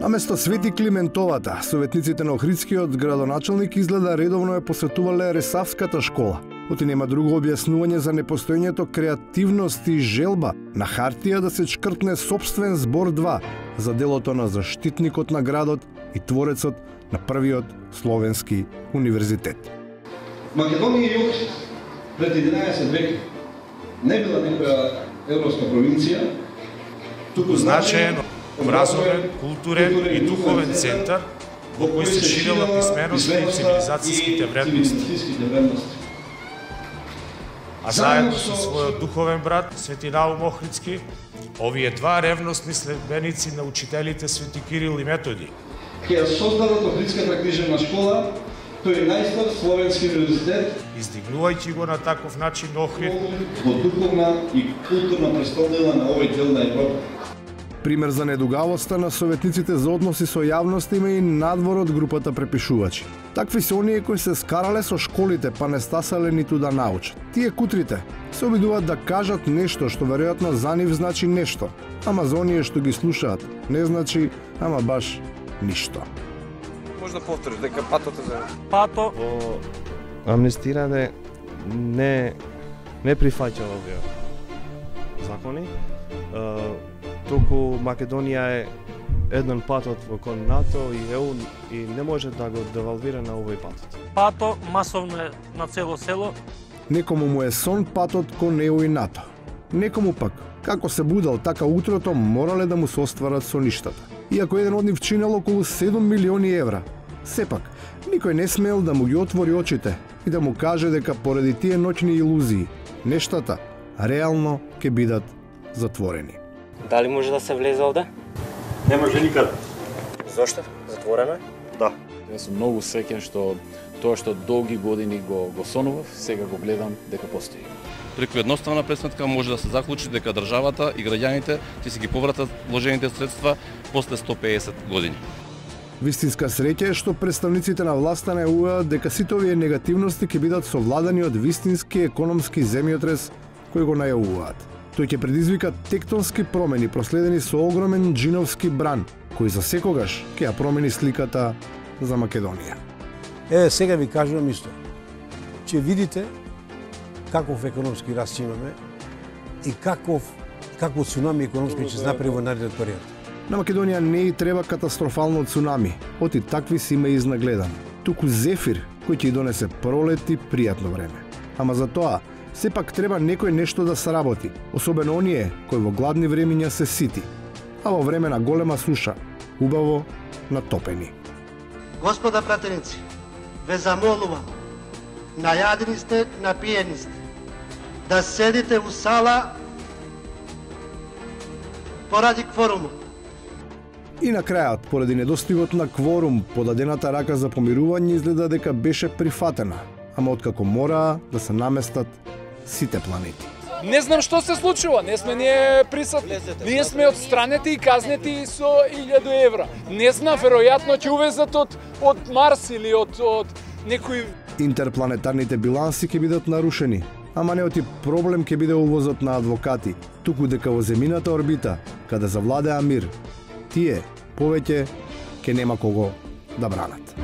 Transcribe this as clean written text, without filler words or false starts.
Наместо Свети Климентовата, советниците на Охридскиот градоначалник изгледа редовно ја посетувале Ресавската школа. Оти нема друго објаснување за непостоењето креативност и желба на хартија да се чкртне собствен збор 2 за делото на заштитникот на градот и творецот на првиот словенски универзитет. Македонија и Охрид пред 11 век не била некоја европска провинција, туку значаен образовен, културен и духовен центар во кој се ширела писменоста и цивилизацијските вредности. А заедно со својот духовен брат, Свети Наум Охридски, овие два ревностни следбеници на учителите Свети Кирил и Методи ќе ја создадат Охридската книжевна школа, тој најстар словенски универзитет, издигнувајќи го на таков начин Охрид во духовна и културна престолнина на овој дел на Европа. Пример за недугавоста на советниците за односи со јавноста има и надвор од групата препишувачи. Такви се оние кои се скарале со школите, па не стасале ниту да научат. Тие кутрите се обидуваат да кажат нешто што веројатно за нив значи нешто, ама за оние што ги слушаат не значи ама баш ништо. Може да повториш дека патот е за пато во амнестирање не прифаќа овие закони. Туку Македонија е еден патот во кон НАТО и ЕУ и не може да го девалвира на овој патот. Пато масовно е на цело село. Некому му е сон патот кон ЕУ и НАТО. Некому пак, како се будал така утрото, морале да му се остварат соништата. Иако еден од нив чинел околу 7 милиони евра. Сепак, никој не смел да му ги отвори очите и да му каже дека поради тие ноќни илузии, нештата реално ќе бидат затворени. Дали може да се влезе овде? Не може никаде. Зошто? Затворено е? Да. Јас сум многу среќен што тоа што долги години го сонував, сега го гледам дека постои. Преку едноставна пресметка може да се заклучи дека државата и граѓаните ќе си ги повратат вложените средства после 150 години. Вистинска среќа е што представниците на власта најавуваат дека сите овие негативности ќе бидат совладани од вистински економски земјотрес кој го најавуваат. Тој ќе предизвика тектонски промени проследени со огромен джиновски бран, кој за секогаш ќе ја промени сликата за Македонија. Сега ви кажувам исто. Ќе видите каков економски раст имаме и какво цунами економски ќе се направи во наредниот период. На Македонија не и треба катастрофално цунами, оти такви си има изнагледани. Туку зефир кој ќе донесе пролет и пријатно време. Ама за тоа сепак треба некој нешто да сработи, особено оние кои во гладни времиња се сити, а во време на голема суша убаво натопени. Господа пратеници, ве замолувам, најадени сте, напиени сте, да седите у сала поради кворумот. И на крајот, поради недостигот на кворум, подадената рака за помирување изгледа дека беше прифатена, ама откако мора да се наместат сите планети. Не знам што се случува, не сме ние присутни. Ние сме отстранети и казнети со 1000 евра. Не знам, веројатно ќе увезат од Марс или од некој... Интерпланетарните биланси ќе бидат нарушени, ама не оти проблем ќе биде увозот на адвокати, туку дека во земјината орбита, каде завладеа мир, тие повеќе ќе нема кого да бранат.